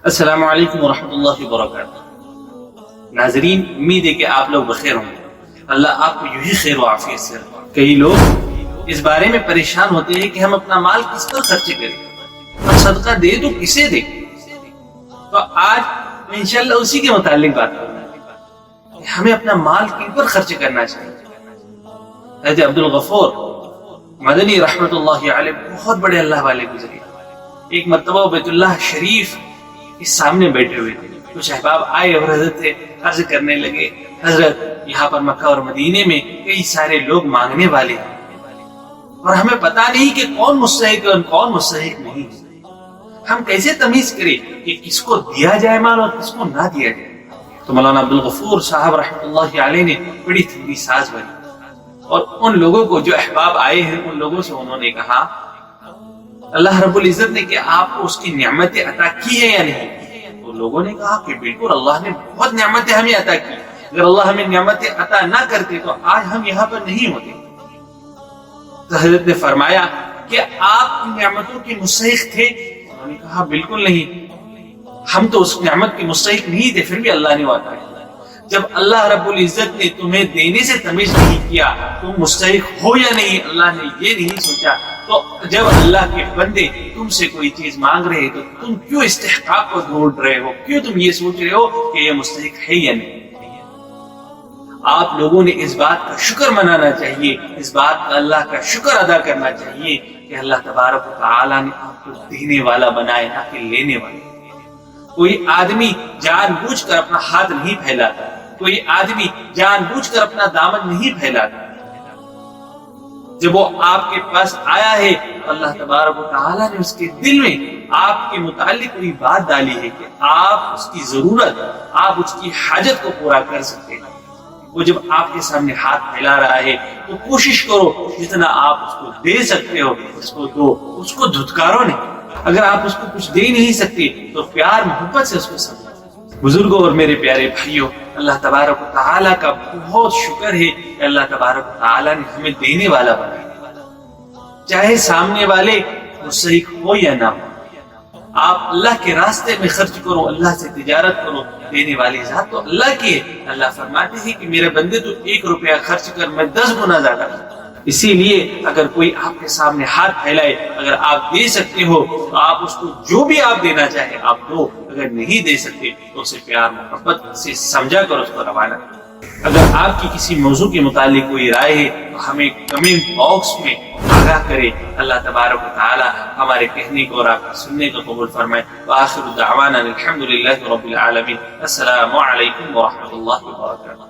السلام علیکم ورحمۃ اللہ وبرکاتہ۔ ناظرین، امید ہے کہ آپ لوگ بخیر ہوں گے۔ اللہ آپ کو یہی خیر و عافیت سے رکھے۔ کئی لوگ اس بارے میں پریشان ہوتے ہیں کہ ہم اپنا مال کس پر خرچ کریں، ہم صدقہ دے تو کسے دیں۔ تو آج میں انشاءاللہ اسی کے متعلق بات کروں گا کہ ہمیں اپنا مال کن پر خرچ کرنا چاہیے۔ حضرت عبدالغفور مدنی رحمت اللہ علیہ بہت بڑے اللہ والے گزرے۔ ایک مرتبہ بیت اللہ شریف کے سامنے بیٹھے ہوئے تھے، کچھ احباب آئے اور حضرت سے عرض کرنے لگے، حضرت یہاں پر مکہ اور مدینے میں کئی سارے لوگ مانگنے والے ہیں اور ہمیں پتا نہیں کہ کون مستحق ہے اور کون مستحق نہیں، ہم کیسے تمیز کریں کہ کس کو دیا جائے مال اور کس کو نہ دیا جائے۔ تو مولانا عبدالغفور صاحب رحمۃ اللہ علیہ نے بڑی ٹھنڈی سانس بھری اور ان لوگوں کو جو احباب آئے ہیں ان لوگوں سے انہوں نے کہا، اللہ رب العزت نے کہ آپ کو اس کی نعمتیں عطا کی ہے یا نہیں؟ تو لوگوں نے کہا کہ بالکل اللہ نے بہت نعمتیں ہمیں عطا کی، اگر اللہ ہمیں نعمتیں عطا نہ کرتے تو آج ہم یہاں پر نہیں ہوتے۔ تو حضرت نے فرمایا کہ آپ ان نعمتوں کے مستحق تھے؟ انہوں نے کہا بالکل نہیں، ہم تو اس نعمت کے مستحق نہیں تھے، پھر بھی اللہ نے عطا کیا۔ جب اللہ رب العزت نے تمہیں دینے سے تمیز نہیں کیا تم مستحق ہو یا نہیں، اللہ نے یہ نہیں سوچا، تو جب اللہ کے بندے تم سے کوئی چیز مانگ رہے تو تم کیوں استحقاق کو ڈھونڈ رہے ہو، کیوں تم یہ سوچ رہے ہو کہ یہ مستحق ہے یا نہیں؟ آپ لوگوں نے اس بات کا شکر منانا چاہیے، اس بات کا اللہ کا شکر ادا کرنا چاہیے کہ اللہ تبارک و تعالیٰ نے آپ کو دینے والا بنائے نہ کہ لینے والا۔ کوئی آدمی جان بوجھ کر اپنا ہاتھ نہیں پھیلاتا، کوئی آدمی جان بوجھ کر اپنا دامن نہیں پھیلاتا۔ جب وہ آپ کے پاس آیا ہے اللہ تبارک و تعالیٰ نے اس کے دل میں آپ کے متعلق کوئی بات ڈالی ہے کہ آپ اس کی ضرورت، آپ اس کی حاجت کو پورا کر سکتے ہیں۔ وہ جب آپ کے سامنے ہاتھ پھیلا رہا ہے تو کوشش کرو جتنا آپ اس کو دے سکتے ہو اس کو دو، اس کو دھتکارو نہیں۔ اگر آپ اس کو کچھ دے نہیں سکتے تو پیار محبت سے اس کو سمجھو۔ بزرگوں اور میرے پیارے بھائیوں، اللہ تبارک و تعالیٰ کا بہت شکر ہے کہ اللہ تبارک و تعالیٰ نے ہمیں دینے والا بنایا، چاہے سامنے والے مستحق ہو یا نہ ہو۔ آپ اللہ کے راستے میں خرچ کرو، اللہ سے تجارت کرو، دینے والی ذات تو اللہ کی ہے۔ اللہ فرماتے ہیں کہ میرے بندے تو 1 روپیہ خرچ کر میں 10 گنا زیادہ کرتا۔ اسی لیے اگر کوئی آپ کے سامنے ہاتھ پھیلائے، اگر آپ دے سکتے ہو تو آپ اس کو جو بھی آپ دینا چاہے آپ دو، اگر نہیں دے سکتے تو اسے پیار محبت سے سمجھا کر اس کو روانہ کرو۔ اگر آپ کی کسی موضوع کے متعلق کوئی رائے ہے تو ہمیں کمنٹ باکس میں آگاہ کرے۔ اللہ تبارک و تعالی ہمارے کہنے کو اور آپ کے سننے کو قبول فرمائے۔ وآخر دعوانا الحمد للہ رب العالمین۔ السلام علیکم ورحمۃ اللہ وبرکاتہ۔